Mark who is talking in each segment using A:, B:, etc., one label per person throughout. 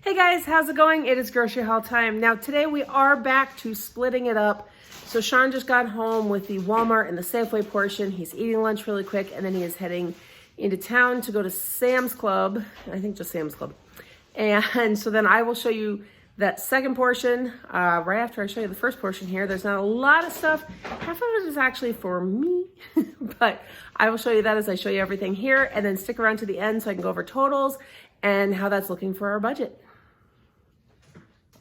A: Hey guys, how's it going? It is grocery haul time. Now today we are back to splitting it up. So Sean just got home with the Walmart and the Safeway portion. He's eating lunch really quick and then he is heading into town to go to Sam's Club. I think just Sam's Club. And so then I will show you that second portion right after I show you the first portion here. There's not a lot of stuff. Half of it is actually for me, but I will show you that as I show you everything here, and then stick around to the end so I can go over totals and how that's looking for our budget.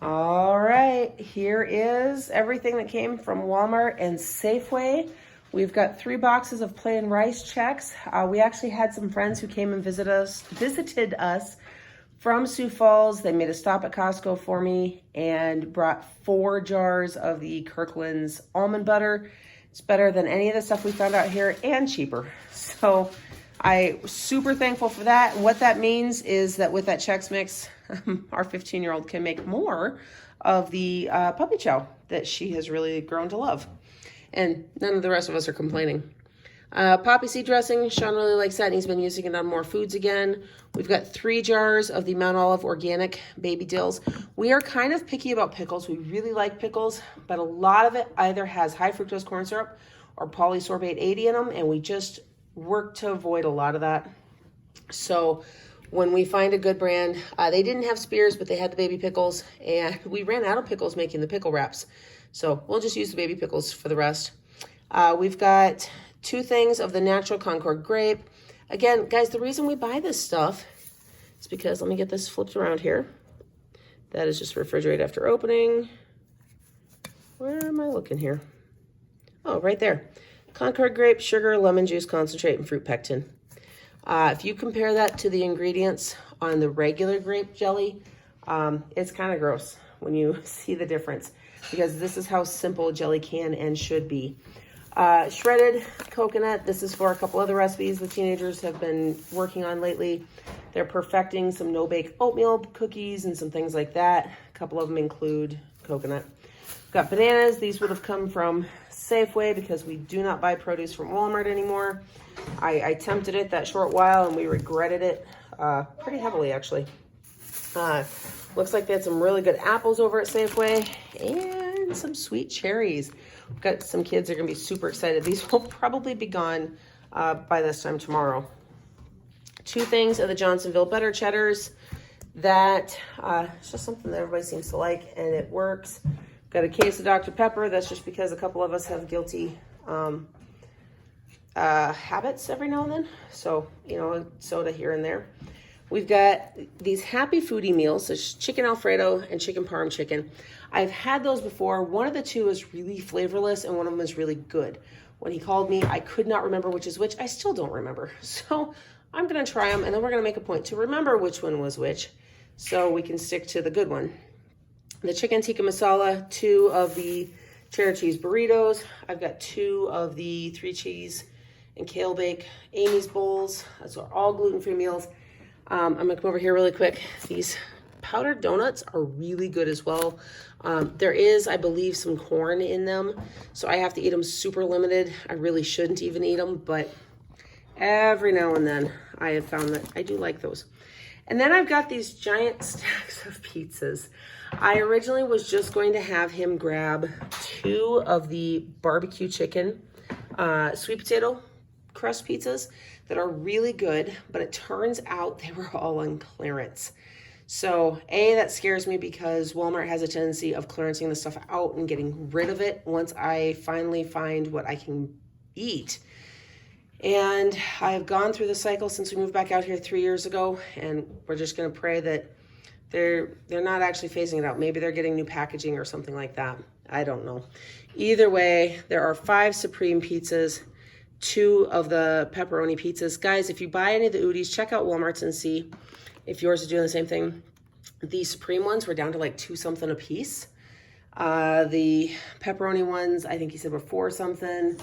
A: All right, here is everything that came from Walmart and Safeway. We've got 3 boxes of plain rice checks. We actually had some friends who came and visited us from Sioux Falls. They made a stop at Costco for me and brought 4 jars of the Kirkland's almond butter. It's better than any of the stuff we found out here and cheaper. So I'm super thankful for that. And what that means is that with that Chex Mix, our 15-year-old can make more of the puppy chow that she has really grown to love. And none of the rest of us are complaining. Poppy seed dressing, Sean really likes that and he's been using it on more foods again. We've got 3 jars of the Mount Olive organic baby dills. We are kind of picky about pickles. We really like pickles, but a lot of it either has high fructose corn syrup or polysorbate 80 in them, and we just work to avoid a lot of that. So when we find a good brand, they didn't have Spears, but they had the baby pickles, and we ran out of pickles making the pickle wraps. So we'll just use the baby pickles for the rest. We've got 2 things of the natural Concord grape. Again, guys, the reason we buy this stuff is because, let me get this flipped around here. That is just refrigerate after opening. Where am I looking here? Oh, right there. Concord grape, sugar, lemon juice concentrate, and fruit pectin. If you compare that to the ingredients on the regular grape jelly, it's kind of gross when you see the difference, because this is how simple jelly can and should be. Shredded coconut. This is for a couple other recipes the teenagers have been working on lately. They're perfecting some no-bake oatmeal cookies and some things like that. A couple of them include coconut. Got bananas. These would have come from Safeway because we do not buy produce from Walmart anymore. I attempted it that short while and we regretted it pretty heavily, actually. Looks like they had some really good apples over at Safeway and some sweet cherries. We've got some kids that are going to be super excited. These will probably be gone by this time tomorrow. 2 things of the Johnsonville Butter Cheddars. That it's just something that everybody seems to like, and it works. Got a case of Dr. Pepper. That's just because a couple of us have guilty habits every now and then. So, you know, soda here and there. We've got these Happy Foodie meals. There's chicken Alfredo and chicken parm chicken. I've had those before. One of the 2 is really flavorless and one of them is really good. When he called me, I could not remember which is which. I still don't remember. So I'm going to try them and then we're going to make a point to remember which one was which so we can stick to the good one. The chicken tikka masala, 2 of the cheddar cheese burritos. I've got 2 of the 3 cheese and kale bake Amy's bowls. Those are all gluten-free meals. I'm gonna come over here really quick. These powdered donuts are really good as well. There is, I believe, some corn in them, so I have to eat them super limited. I really shouldn't even eat them, but every now and then I have found that I do like those. And then I've got these giant stacks of pizzas. I originally was just going to have him grab 2 of the barbecue chicken sweet potato crust pizzas that are really good, but it turns out they were all on clearance. So that scares me because Walmart has a tendency of clearancing the stuff out and getting rid of it once I finally find what I can eat. And I've gone through the cycle since we moved back out here 3 years ago, and we're just gonna pray that they're not actually phasing it out. Maybe they're getting new packaging or something like that. I don't know. Either way, there are 5 Supreme pizzas, 2 of the pepperoni pizzas. Guys, if you buy any of the Udis, check out Walmart's and see if yours is doing the same thing. The Supreme ones were down to like 2 something a piece. The pepperoni ones, I think he said were 4 something.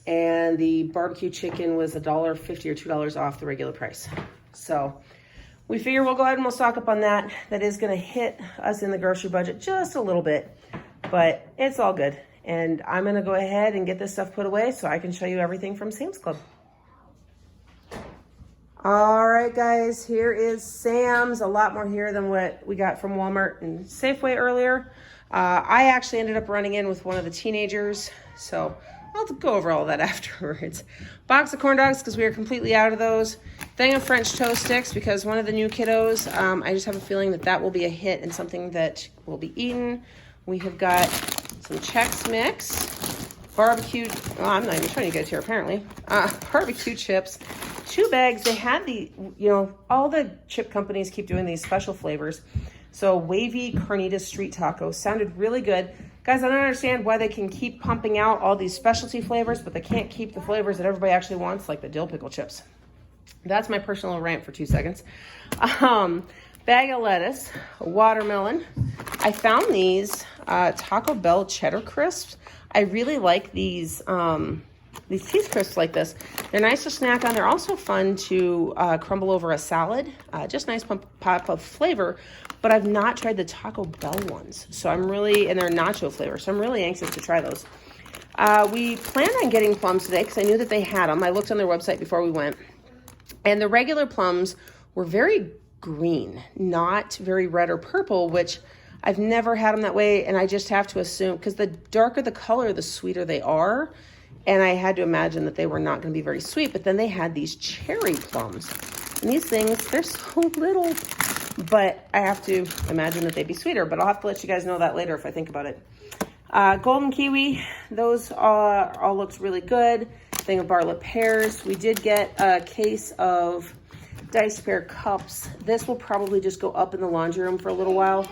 A: And the barbecue chicken was $1.50 or $2 off the regular price. So we figure we'll go ahead and we'll stock up on that. That is gonna hit us in the grocery budget just a little bit, but it's all good. And I'm gonna go ahead and get this stuff put away so I can show you everything from Sam's Club. All right, guys, here is Sam's. A lot more here than what we got from Walmart and Safeway earlier. I actually ended up running in with one of the teenagers, so I'll go over all that afterwards. Box of corn dogs, because we are completely out of those. Thing of French toast sticks, because one of the new kiddos, I just have a feeling that that will be a hit and something that will be eaten. We have got some Chex Mix, barbecue, well, I'm not even showing you guys here apparently, barbecue chips, 2 bags. They had the, you know, all the chip companies keep doing these special flavors. So wavy carnitas street tacos sounded really good. Guys, I don't understand why they can keep pumping out all these specialty flavors, but they can't keep the flavors that everybody actually wants, like the dill pickle chips. That's my personal rant for 2 seconds. Bag of lettuce, watermelon. I found these Taco Bell cheddar crisps. I really like these cheese crisps like this. They're nice to snack on. They're also fun to crumble over a salad. Just nice pop of flavor. But I've not tried the Taco Bell ones. So I'm really, and they're nacho flavor. So I'm really anxious to try those. We planned on getting plums today because I knew that they had them. I looked on their website before we went. And the regular plums were very green, not very red or purple, which I've never had them that way. And I just have to assume, because the darker the color, the sweeter they are. And I had to imagine that they were not going to be very sweet. But then they had these cherry plums. And these things, they're so little. But I have to imagine that they'd be sweeter. But I'll have to let you guys know that later if I think about it. Golden kiwi, those all looked really good. Thing of Bartlett pears. We did get a case of diced pear cups. This will probably just go up in the laundry room for a little while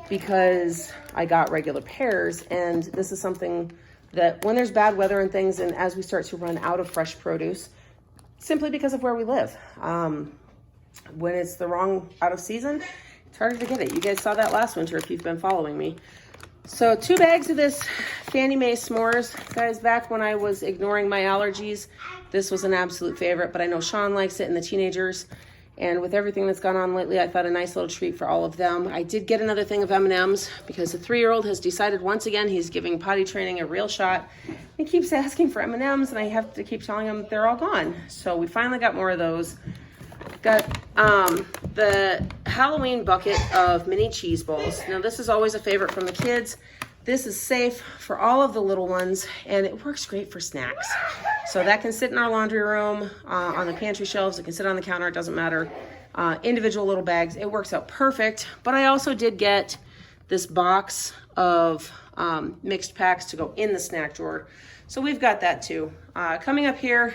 A: because I got regular pears. And this is something that when there's bad weather and things, and as we start to run out of fresh produce, simply because of where we live, when it's the wrong out of season, it's harder to get it. You guys saw that last winter if you've been following me. So 2 bags of this Fannie Mae s'mores. Guys, back when I was ignoring my allergies, this was an absolute favorite, but I know Sean likes it and the teenagers. And with everything that's gone on lately, I thought a nice little treat for all of them. I did get another thing of M&Ms because the 3-year-old has decided once again he's giving potty training a real shot. He keeps asking for M&Ms and I have to keep telling him they're all gone. So we finally got more of those. Got the Halloween bucket of mini cheese balls. Now this is always a favorite from the kids. This is safe for all of the little ones and it works great for snacks. So that can sit in our laundry room, on the pantry shelves. It can sit on the counter, it doesn't matter. Individual little bags, it works out perfect. But I also did get this box of mixed packs to go in the snack drawer. So we've got that too. Coming up here,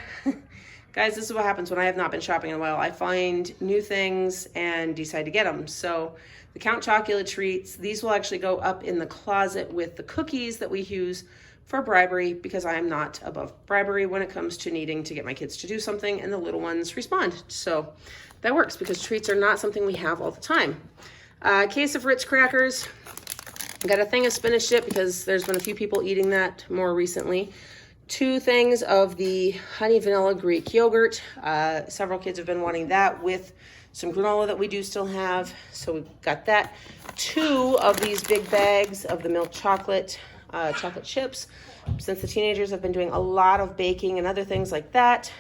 A: guys, this is what happens when I have not been shopping in a while. I find new things and decide to get them. So the Count Chocula treats, these will actually go up in the closet with the cookies that we use for bribery because I am not above bribery when it comes to needing to get my kids to do something and the little ones respond. So that works because treats are not something we have all the time. Case of Ritz crackers. Got a thing of spinach dip because there's been a few people eating that more recently. 2 things of the honey vanilla Greek yogurt. Several kids have been wanting that with some granola that we do still have. So we've got that. 2 of these big bags of the milk chocolate chips. Since the teenagers have been doing a lot of baking and other things like that,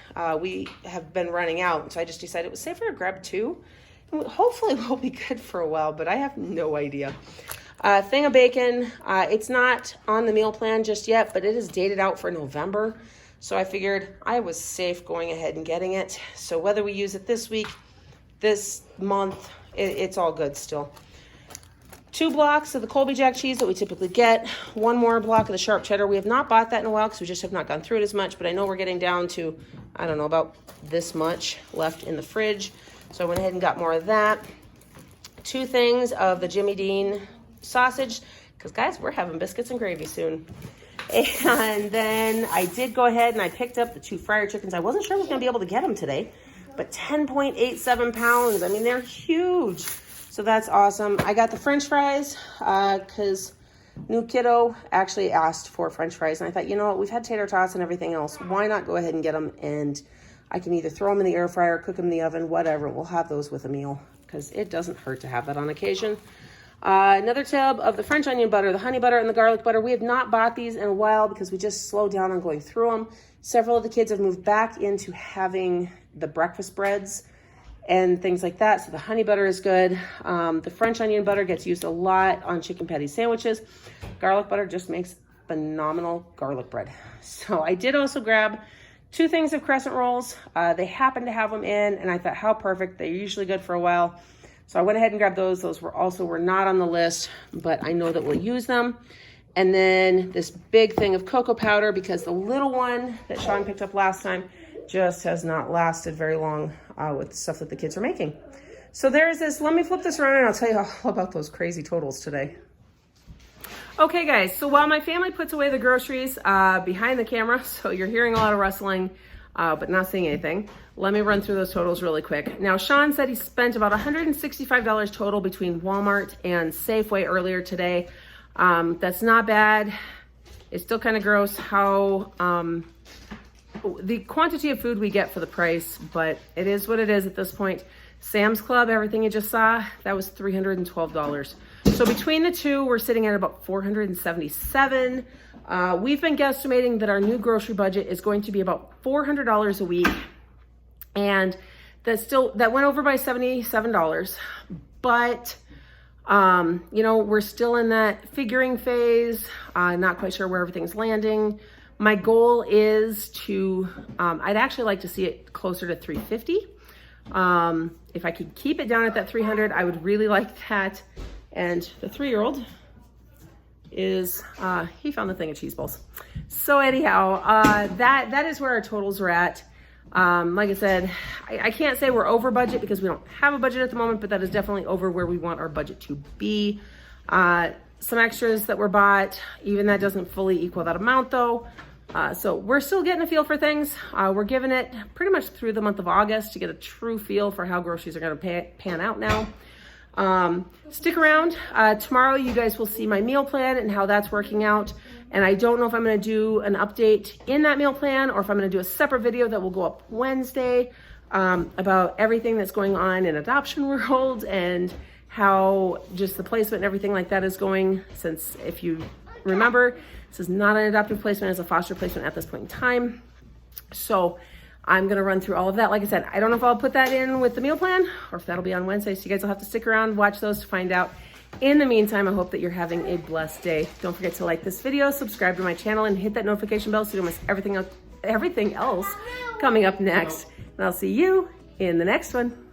A: we have been running out. So I just decided it was safer to grab 2. And hopefully we'll be good for a while, but I have no idea. Thing of bacon. It's not on the meal plan just yet, but it is dated out for November. So I figured I was safe going ahead and getting it. So whether we use it this week, this month, it's all good still. 2 blocks of the Colby Jack cheese that we typically get. 1 more block of the sharp cheddar. We have not bought that in a while because we just have not gone through it as much, but I know we're getting down to, I don't know, about this much left in the fridge. So I went ahead and got more of that. 2 things of the Jimmy Dean sausage, because guys, we're having biscuits and gravy soon. And then I did go ahead and I picked up the 2 fryer chickens. I wasn't sure I was going to be able to get them today, but 10.87 pounds. I mean, they're huge. So that's awesome. I got the French fries because new kiddo actually asked for French fries. And I thought, you know what, we've had tater tots and everything else. Why not go ahead and get them? And I can either throw them in the air fryer, cook them in the oven, whatever. We'll have those with a meal because it doesn't hurt to have that on occasion. Another tub of the French onion butter, the honey butter, and the garlic butter. We have not bought these in a while because we just slowed down on going through them. Several of the kids have moved back into having the breakfast breads and things like that. So the honey butter is good. The French onion butter gets used a lot on chicken patty sandwiches. Garlic butter just makes phenomenal garlic bread. So I did also grab 2 things of crescent rolls. They happened to have them in, and I thought how perfect. They're usually good for a while. So I went ahead and grabbed those. Those were not on the list, but I know that we'll use them. And then this big thing of cocoa powder, because the little one that Sean picked up last time just has not lasted very long with stuff that the kids are making. So there's this. Let me flip this around and I'll tell you all about those crazy totals today. Okay guys, so while my family puts away the groceries behind the camera, so you're hearing a lot of rustling, but not seeing anything, let me run through those totals really quick. Now, Sean said he spent about $165 total between Walmart and Safeway earlier today. That's not bad. It's still kind of gross how the quantity of food we get for the price, but it is what it is at this point. Sam's Club, everything you just saw, that was $312. So between the two, we're sitting at about $477. We've been guesstimating that our new grocery budget is going to be about $400 a week. And that went over by $77. But, you know, we're still in that figuring phase. Not quite sure where everything's landing. My goal is to, I'd actually like to see it closer to $350. If I could keep it down at that $300, I would really like that. And the 3-year-old is, he found the thing of cheese balls. So anyhow, that is where our totals are at. Like I said, I can't say we're over budget because we don't have a budget at the moment, but that is definitely over where we want our budget to be. Some extras that were bought, even that doesn't fully equal that amount though. So we're still getting a feel for things. We're giving it pretty much through the month of August to get a true feel for how groceries are going to pan out now. Stick around. Tomorrow you guys will see my meal plan and how that's working out. And I don't know if I'm going to do an update in that meal plan or if I'm going to do a separate video that will go up Wednesday about everything that's going on in adoption world and how just the placement and everything like that is going, since if you remember, this is not an adoptive placement, it's a foster placement at this point in time. So I'm gonna run through all of that. Like I said, I don't know if I'll put that in with the meal plan or if that'll be on Wednesday. So you guys will have to stick around, watch those to find out. In the meantime, I hope that you're having a blessed day. Don't forget to like this video, subscribe to my channel, and hit that notification bell so you don't miss everything else coming up next. And I'll see you in the next one.